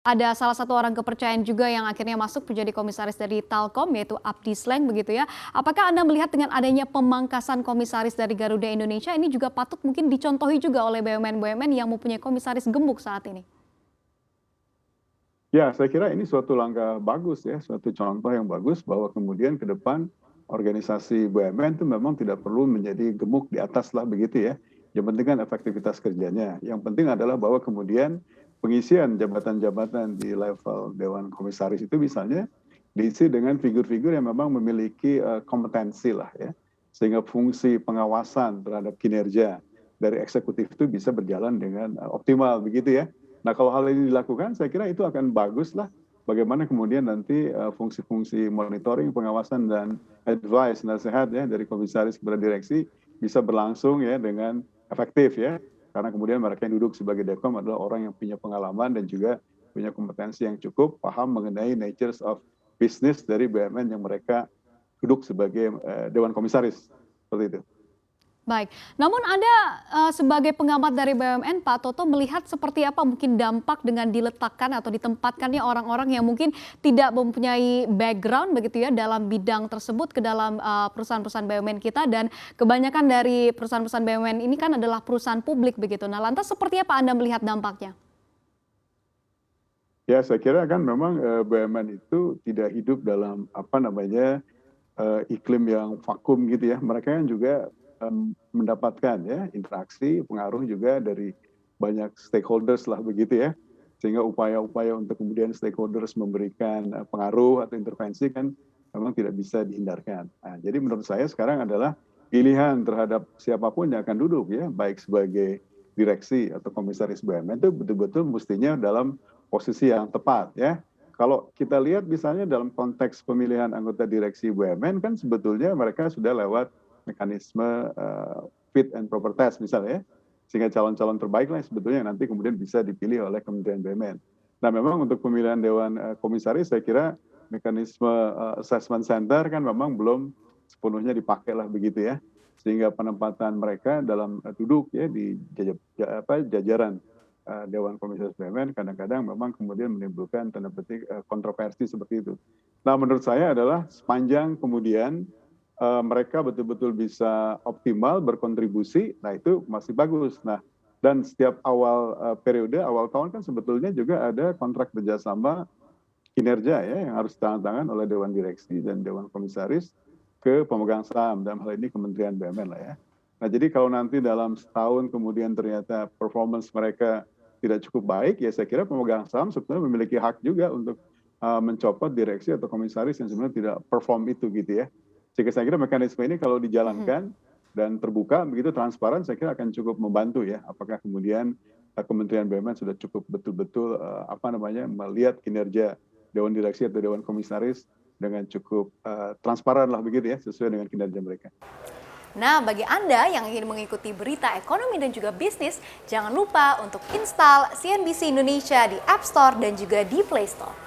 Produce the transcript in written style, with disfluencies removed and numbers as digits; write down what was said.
Ada salah satu orang kepercayaan juga yang akhirnya masuk menjadi komisaris dari Telkom, yaitu Abdi Sleng begitu ya. Apakah Anda melihat dengan adanya pemangkasan komisaris dari Garuda Indonesia ini juga patut mungkin dicontohi juga oleh BUMN-BUMN yang mempunyai komisaris gemuk saat ini? Ya, saya kira ini suatu langkah bagus ya, suatu contoh yang bagus bahwa kemudian ke depan organisasi BUMN itu memang tidak perlu menjadi gemuk di atas lah begitu ya. Yang penting kan efektivitas kerjanya. Yang penting adalah bahwa kemudian pengisian jabatan-jabatan di level Dewan Komisaris itu misalnya diisi dengan figur-figur yang memang memiliki kompetensi lah ya. Sehingga fungsi pengawasan terhadap kinerja dari eksekutif itu bisa berjalan dengan optimal begitu ya. Nah, kalau hal ini dilakukan, saya kira itu akan bagus lah. Bagaimana kemudian nanti fungsi-fungsi monitoring, pengawasan, dan advice, nasihat ya dari komisaris kepada direksi bisa berlangsung ya dengan efektif ya. Karena kemudian mereka yang duduk sebagai Dekom adalah orang yang punya pengalaman dan juga punya kompetensi yang cukup, paham mengenai natures of business dari BUMN yang mereka duduk sebagai Dewan Komisaris. Seperti itu. Baik, namun Anda sebagai pengamat dari BUMN, Pak Toto melihat seperti apa mungkin dampak dengan diletakkan atau ditempatkannya orang-orang yang mungkin tidak mempunyai background begitu ya dalam bidang tersebut ke dalam perusahaan-perusahaan BUMN kita, dan kebanyakan dari perusahaan-perusahaan BUMN ini kan adalah perusahaan publik begitu. Nah, lantas seperti apa Anda melihat dampaknya? Ya, saya kira kan memang BUMN itu tidak hidup dalam iklim yang vakum gitu ya. Mereka kan juga mendapatkan ya interaksi, pengaruh juga dari banyak stakeholders lah begitu ya. Sehingga upaya-upaya untuk kemudian stakeholders memberikan pengaruh atau intervensi kan memang tidak bisa dihindarkan. Nah, jadi menurut saya sekarang adalah pilihan terhadap siapapun yang akan duduk ya, baik sebagai direksi atau komisaris BUMN itu betul-betul mestinya dalam posisi yang tepat ya. Kalau kita lihat misalnya dalam konteks pemilihan anggota direksi BUMN kan sebetulnya mereka sudah lewat mekanisme fit and proper test misalnya ya, sehingga calon-calon terbaik lah sebetulnya nanti kemudian bisa dipilih oleh Kementerian BUMN. Nah, memang untuk pemilihan Dewan Komisaris saya kira mekanisme assessment center kan memang belum sepenuhnya dipakai lah begitu ya, sehingga penempatan mereka dalam duduk ya di jajaran Dewan Komisaris BUMN kadang-kadang memang kemudian menimbulkan tanda petik kontroversi seperti itu. Nah, menurut saya adalah sepanjang kemudian mereka betul-betul bisa optimal berkontribusi, nah itu masih bagus. Nah, dan setiap awal periode, awal tahun kan sebetulnya juga ada kontrak kerjasama kinerja ya yang harus ditandatangan oleh Dewan Direksi dan Dewan Komisaris ke pemegang saham, dalam hal ini Kementerian BUMN lah ya. Nah, jadi kalau nanti dalam setahun kemudian ternyata performance mereka tidak cukup baik, ya saya kira pemegang saham sebetulnya memiliki hak juga untuk mencopot direksi atau komisaris yang sebenarnya tidak perform itu gitu ya. Sehingga saya kira mekanisme ini kalau dijalankan dan terbuka, begitu transparan, saya kira akan cukup membantu ya. Apakah kemudian Kementerian BUMN sudah cukup betul-betul melihat kinerja Dewan Direksi atau Dewan Komisaris dengan cukup transparan lah begitu ya, sesuai dengan kinerja mereka. Nah, bagi Anda yang ingin mengikuti berita ekonomi dan juga bisnis, jangan lupa untuk install CNBC Indonesia di App Store dan juga di Play Store.